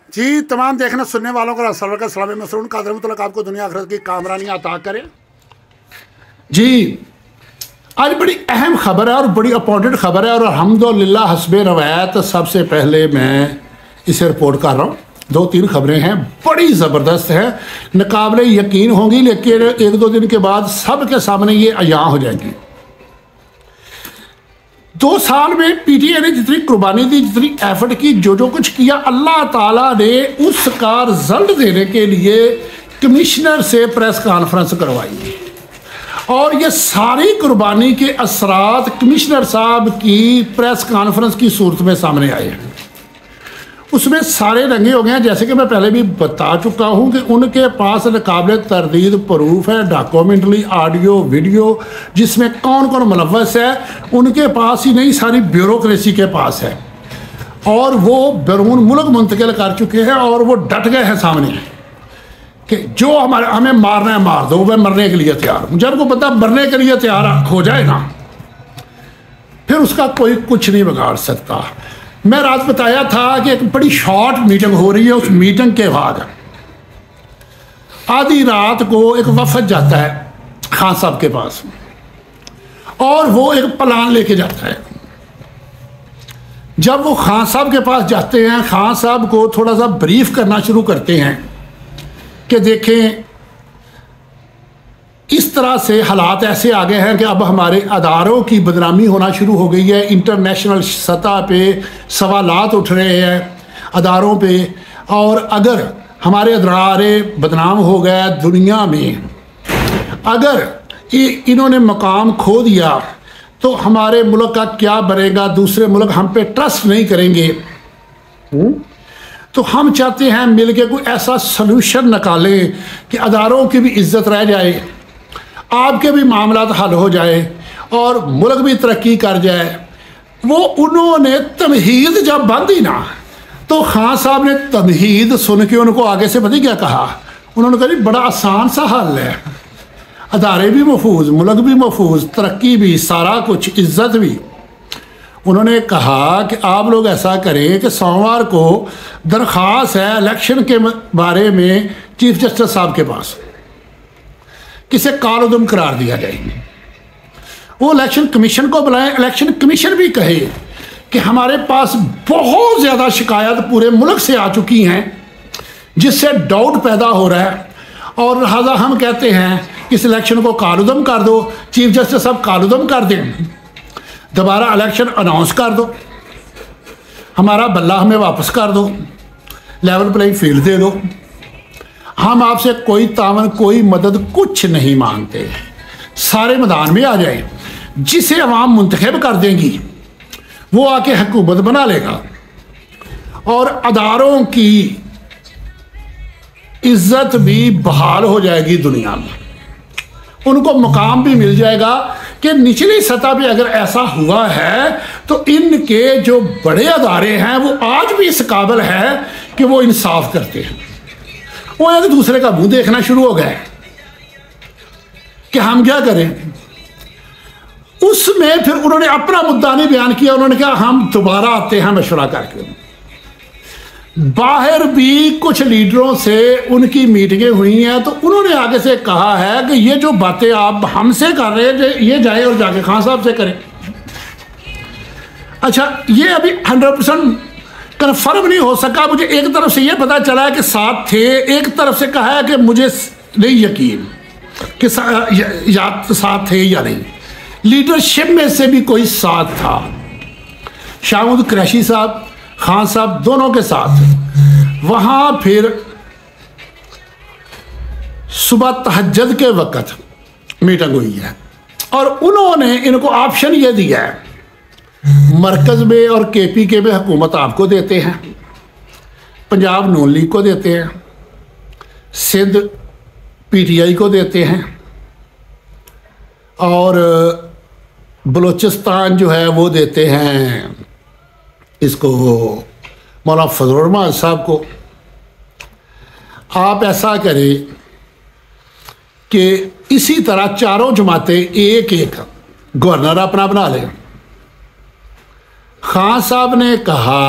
जी तमाम देखने सुनने वालों का सरवर का सलाम मसरून का मतलब आपको दुनिया आखिरत की कामरानी अता करे। जी आज बड़ी अहम खबर है और बड़ी इंपॉर्टेंट खबर है और अल्हम्दुलिल्लाह हस्बे रवायत सबसे पहले मैं इसे रिपोर्ट कर रहा हूँ। दो तीन खबरें हैं बड़ी ज़बरदस्त है, नाकाबिले यकीन होंगी, लेकिन एक दो दिन के बाद सब के सामने ये अयां हो जाएंगी। 2 साल में पीटीआई ने जितनी कुर्बानी दी, जितनी एफर्ट की, जो जो कुछ किया, अल्लाह ताला ने उसका रिजल्ट देने के लिए कमिश्नर से प्रेस कॉन्फ्रेंस करवाई और ये सारी कुर्बानी के असरात कमिश्नर साहब की प्रेस कॉन्फ्रेंस की सूरत में सामने आए हैं। उसमें सारे रंगे हो गए हैं, जैसे कि मैं पहले भी बता चुका हूं कि उनके पास नाकाबिले तरदीद प्रूफ है, डॉक्यूमेंट्री, ऑडियो, वीडियो, जिसमें कौन कौन मुलव्वस है उनके पास ही नहीं, सारी ब्यूरोक्रेसी के पास है और वो बैरून मुल्क मुंतकिल कर चुके हैं और वो डट गए हैं सामने कि जो हमें मारना है मार दो, वह मरने के लिए तैयार। जब को पता मरने के लिए तैयार हो जाए ना, फिर उसका कोई कुछ नहीं बिगाड़ सकता। मैं रात बताया था कि एक बड़ी शॉर्ट मीटिंग हो रही है, उस मीटिंग के बाद आधी रात को एक वफद जाता है खान साहब के पास और वो एक प्लान लेके जाता है। जब वो खान साहब के पास जाते हैं, खान साहब को थोड़ा सा ब्रीफ करना शुरू करते हैं कि देखें इस तरह से हालात ऐसे आ गए हैं कि अब हमारे अदारों की बदनामी होना शुरू हो गई है, इंटरनेशनल सतह पे सवालात उठ रहे हैं अदारों पे, और अगर हमारे अदारे बदनाम हो गए दुनिया में, अगर इन्होंने मकाम खो दिया तो हमारे मुल्क का क्या बनेगा, दूसरे मुल्क हम पे ट्रस्ट नहीं करेंगे। तो हम चाहते हैं मिलके कोई ऐसा सलूशन निकालें कि अदारों की भी इज्जत रह जाए, आपके भी मामला हल हो जाए और मुल्क भी तरक्की कर जाए। वो उन्होंने तमहीद जब बांधी ना, तो खान साहब ने तमहीद सुन के उनको आगे से पता क्या कहा, उन्होंने कहा बड़ा आसान सा हल है, अदारे भी महफूज, मुल्क भी महफूज, तरक्की भी, सारा कुछ, इज्जत भी। उन्होंने कहा कि आप लोग ऐसा करें कि सोमवार को दरख्वास्त है इलेक्शन के बारे में चीफ जस्टिस साहब के पास, किसे कालउदम करार दिया जाए। वो इलेक्शन कमीशन को बुलाएं, इलेक्शन कमीशन भी कहे कि हमारे पास बहुत ज़्यादा शिकायत पूरे मुल्क से आ चुकी हैं जिससे डाउट पैदा हो रहा है और लिहाजा हम कहते हैं इस इलेक्शन को कालउदम कर दो, चीफ जस्टिस साहब कालउदम कर दें, दोबारा इलेक्शन अनाउंस कर दो, हमारा बल्ला हमें वापस कर दो, लेवल प्लेइंग फील्ड दे दो, हम आपसे कोई तावन कोई मदद कुछ नहीं मांगते, सारे मैदान में आ जाए, जिसे अवाम मुंतखब कर देंगी वो आके हुकूमत बना लेगा और अदारों की इज्जत भी बहाल हो जाएगी दुनिया में, उनको मुकाम भी मिल जाएगा कि निचली सतह पे अगर ऐसा हुआ है तो इनके जो बड़े अदारे हैं वो आज भी इस काबिल है कि वो इंसाफ करते हैं। वो एक दूसरे का मुंह देखना शुरू हो गए कि हम क्या करें। उसमें फिर उन्होंने अपना मुद्दा नहीं बयान किया, उन्होंने कहा हम दोबारा आते हैं मशवरा करके। बाहर भी कुछ लीडरों से उनकी मीटिंगें हुई हैं तो उन्होंने आगे से कहा है कि ये जो बातें आप हमसे कर रहे हैं ये जाए और जाके खान साहब से करें। अच्छा, ये अभी 100% कन्फर्म नहीं हो सका। मुझे एक तरफ से ये पता चला है कि साथ थे, एक तरफ से कहा है कि मुझे नहीं यकीन कि साथ थे या नहीं। लीडरशिप में से भी कोई साथ था, शाहमूद कुरैशी साहब, खान साहब दोनों के साथ। वहां फिर सुबह तहज्जुद के वक़्त मीटिंग हुई है और उन्होंने इनको ऑप्शन ये दिया है, मरकज़ में और केपी के में हुकूमत आपको देते हैं, पंजाब नून लीग को देते हैं, सिंध पीटीआई को देते हैं और बलूचिस्तान जो है वो देते हैं इसको मौलाना फजल रहमान साहब को। आप ऐसा करें कि इसी तरह चारों जमातें एक एक गवर्नर अपना बना लें। खान साहब ने कहा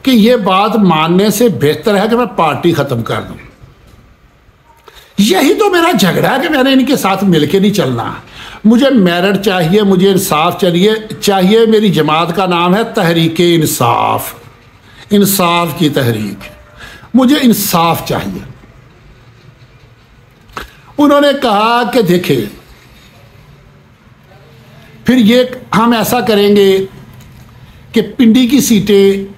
कि ये बात मानने से बेहतर है कि मैं पार्टी ख़त्म कर दूं। यही तो मेरा झगड़ा है कि मैंने इनके साथ मिलके नहीं चलना। मुझे मेरिट चाहिए, मुझे इंसाफ चाहिए। मेरी जमात का नाम है तहरीक इंसाफ, इंसाफ की तहरीक। मुझे इंसाफ चाहिए। उन्होंने कहा कि देखिए, फिर ये हम ऐसा करेंगे कि पिंडी की सीटें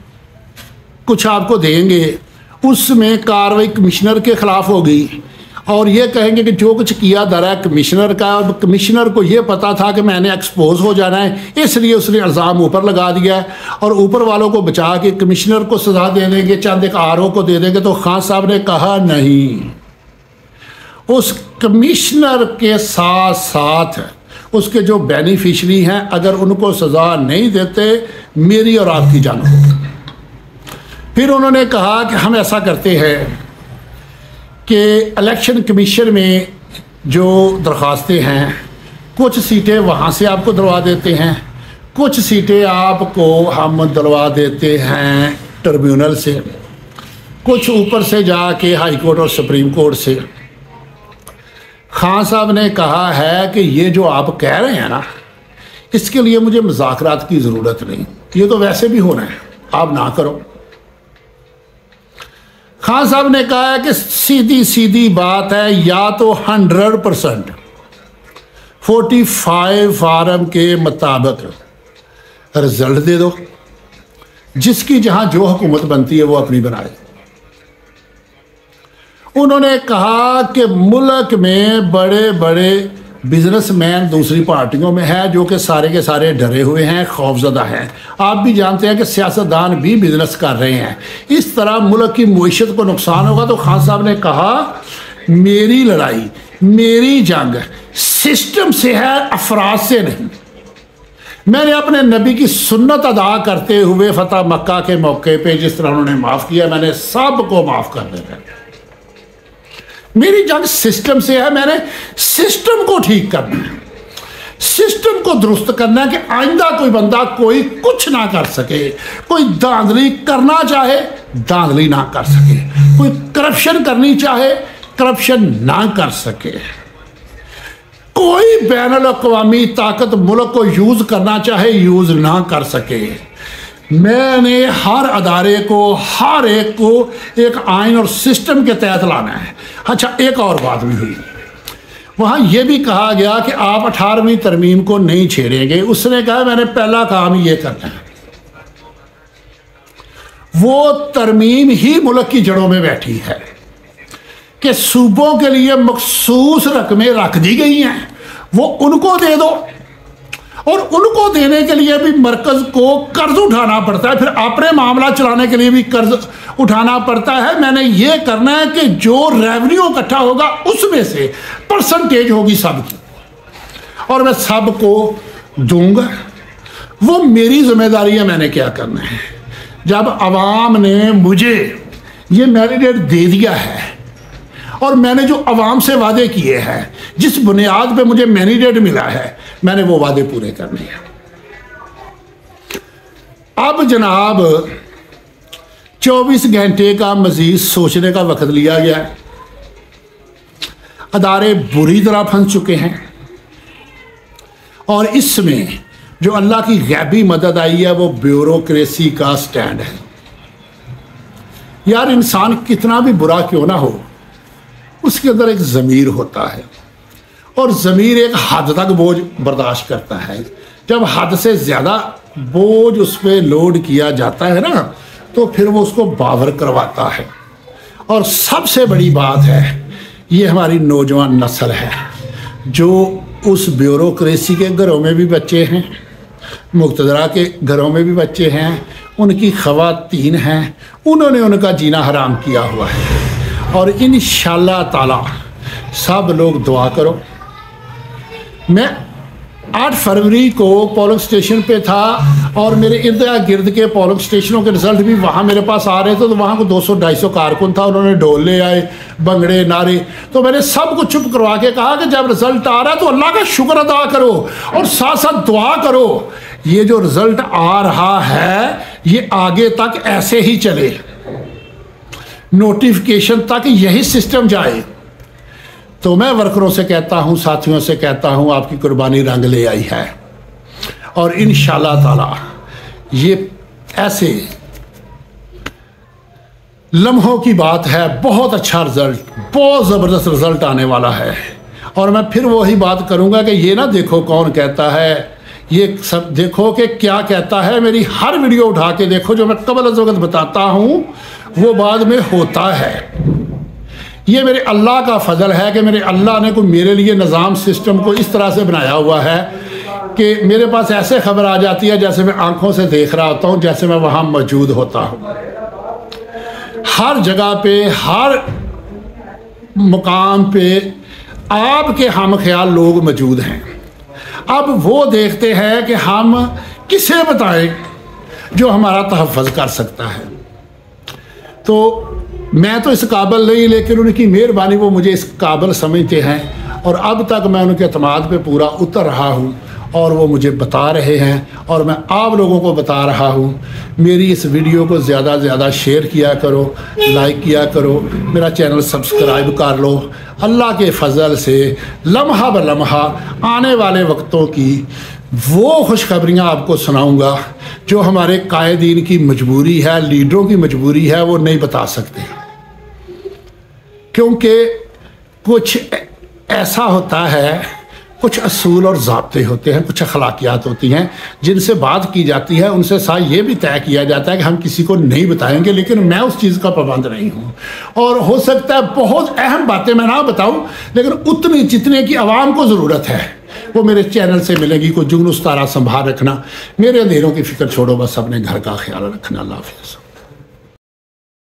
कुछ आपको देंगे, उसमें कार्रवाई कमिश्नर के खिलाफ होगी और ये कहेंगे कि जो कुछ किया दरा कमिश्नर का। कमिश्नर को ये पता था कि मैंने एक्सपोज हो जाना है, इसलिए उसने इल्ज़ाम ऊपर लगा दिया है और ऊपर वालों को बचा के कमिश्नर को सज़ा दे देंगे, चंद एक आरओ को दे देंगे। तो खान साहब ने कहा नहीं, उस कमिश्नर के साथ साथ उसके जो बेनिफिशरी हैं, अगर उनको सज़ा नहीं देते मेरी और आपकी जान हो। फिर उन्होंने कहा कि हम ऐसा करते हैं कि इलेक्शन कमीशन में जो दरख्वास्तें हैं, कुछ सीटें वहाँ से आपको दिलवा देते हैं, कुछ सीटें आपको हम दिलवा देते हैं ट्रिब्यूनल से, कुछ ऊपर से जाके हाई कोर्ट और सुप्रीम कोर्ट से। खान साहब ने कहा है कि ये जो आप कह रहे हैं ना, इसके लिए मुझे मुज़ाकरात की ज़रूरत नहीं, ये तो वैसे भी होना है, आप ना करो। खान साहब ने कहा है कि सीधी सीधी बात है, या तो 100% 45 फार्म के मुताबिक रिजल्ट दे दो, जिसकी जहां जो हुकूमत बनती है वो अपनी बनाए। उन्होंने कहा कि मुल्क में बड़े बड़े बिजनेसमैन दूसरी पार्टियों में है जो कि सारे के सारे डरे हुए हैं, खौफजदा हैं। आप भी जानते हैं कि सियासतदान भी बिजनेस कर रहे हैं, इस तरह मुल्क की मुईशत को नुकसान होगा। तो खान साहब ने कहा मेरी लड़ाई, मेरी जंग सिस्टम से है, अफराद से नहीं। मैंने अपने नबी की सुन्नत अदा करते हुए फतह मक्का के मौके पे जिस तरह उन्होंने माफ़ किया, मैंने सबको माफ़ कर देना है। मेरी जंग सिस्टम से है, मैंने सिस्टम को ठीक करना है, सिस्टम को दुरुस्त करना है कि आइंदा कोई बंदा कोई कुछ ना कर सके, कोई धांधली करना चाहे धांधली ना कर सके, कोई करप्शन करनी चाहे करप्शन ना कर सके, कोई बैनुल अक़वामी ताकत मुल्क को यूज़ करना चाहे यूज़ ना कर सके। मैंने हर अदारे को, हर एक को एक आइन और सिस्टम के तहत लाना है। अच्छा, एक और बात भी हुई, वहाँ ये भी कहा गया कि आप 18वीं तरमीम को नहीं छेड़ेंगे। उसने कहा मैंने पहला काम ये करना है। वो तरमीम ही मुल्क की जड़ों में बैठी है कि सूबों के लिए मखसूस रकमें रख दी गई हैं, वो उनको दे दो, और उनको देने के लिए भी मरकज को कर्ज उठाना पड़ता है, फिर अपने मामला चलाने के लिए भी कर्ज उठाना पड़ता है। मैंने ये करना है कि जो रेवेन्यू इकट्ठा होगा उसमें से परसेंटेज होगी सबकी, और मैं सबको दूंगा। वो मेरी जिम्मेदारी है, मैंने क्या करना है। जब अवाम ने मुझे ये मैंडेट दे दिया है और मैंने जो अवाम से वादे किए हैं, जिस बुनियाद पे मुझे मैंडेट मिला है, मैंने वो वादे पूरे करने हैं। अब जनाब 24 घंटे का मजीद सोचने का वक्त लिया गया है। अदारे बुरी तरह फंस चुके हैं और इसमें जो अल्लाह की गैबी मदद आई है वो ब्यूरोक्रेसी का स्टैंड है। यार, इंसान कितना भी बुरा क्यों ना हो, उसके अंदर एक ज़मीर होता है और ज़मीर एक हद तक बोझ बर्दाश्त करता है। जब हद से ज़्यादा बोझ उस पर लोड किया जाता है ना, तो फिर वो उसको बावर करवाता है। और सबसे बड़ी बात है, ये हमारी नौजवान नस्ल है जो उस ब्यूरोक्रेसी के घरों में भी बच्चे हैं, मुक़्तदरा के घरों में भी बच्चे हैं, उनकी ख़वातीन हैं, उन्होंने उनका जीना हराम किया हुआ है। और इंशाअल्लाह ताला सब लोग दुआ करो। मैं 8 फरवरी को पोलिंग स्टेशन पे था और मेरे इर्द गिर्द के पोलिंग स्टेशनों के रिजल्ट भी वहाँ मेरे पास आ रहे थे। तो वहाँ को 200-250 कारकुन था, उन्होंने ढोल ले आए, बंगड़े, नारे। तो मैंने सबको चुप करवा के कहा कि जब रिजल्ट आ रहा है तो अल्लाह का शुक्र अदा करो और साथ साथ दुआ करो ये जो रिजल्ट आ रहा है ये आगे तक ऐसे ही चले, नोटिफिकेशन तक यही सिस्टम जाए। तो मैं वर्करों से कहता हूं, साथियों से कहता हूं, आपकी कुर्बानी रंग ले आई है और इंशाअल्लाह ताला ये ऐसे लम्हों की बात है, बहुत अच्छा रिजल्ट, बहुत ज़बरदस्त रिजल्ट आने वाला है। और मैं फिर वही बात करूंगा कि ये ना देखो कौन कहता है, ये सब देखो कि क्या कहता है। मेरी हर वीडियो उठा के देखो, जो मैं कबल अज़ वक़्त बताता हूँ वो बाद में होता है। ये मेरे अल्लाह का फजल है कि मेरे अल्लाह ने कोई मेरे लिए निज़ाम सिस्टम को इस तरह से बनाया हुआ है कि मेरे पास ऐसे खबर आ जाती है जैसे मैं आंखों से देख रहा होता हूँ, जैसे मैं वहाँ मौजूद होता हूँ। हर जगह पे, हर मुकाम पे आपके हम ख्याल लोग मौजूद हैं। अब वो देखते हैं कि हम किसे बताएं जो हमारा तहफ़्फ़ुज़ कर सकता है। तो मैं तो इस काबिल नहीं, लेकिन उनकी मेहरबानी वो मुझे इस काबिल समझते हैं और अब तक मैं उनके अतमाद पे पूरा उतर रहा हूँ और वो मुझे बता रहे हैं और मैं आप लोगों को बता रहा हूँ। मेरी इस वीडियो को ज़्यादा से ज़्यादा शेयर किया करो, लाइक किया करो, मेरा चैनल सब्सक्राइब कर लो। अल्लाह के फजल से लम्हा ब लम्हा आने वाले वक्तों की वो खुशखबरियाँ आपको सुनाऊँगा जो हमारे कायदीन की मजबूरी है, लीडरों की मजबूरी है, वो नहीं बता सकते। क्योंकि कुछ ऐसा होता है, कुछ असूल और ज़ाब्ते होते हैं, कुछ अखलाकियात होती हैं जिनसे बात की जाती है, उनसे साथ ये भी तय किया जाता है कि हम किसी को नहीं बताएंगे, लेकिन मैं उस चीज़ का पाबंद नहीं हूँ। और हो सकता है बहुत अहम बातें मैं ना बताऊँ, लेकिन उतनी जितने की आवाम को ज़रूरत है वो मेरे चैनल से मिलेगी। कोई जुगनू तारा संभाल रखना, मेरे अंधेरों की फ़िक्र छोड़ो, बस अपने घर का ख्याल रखना। अल्लाह हाफ़िज़।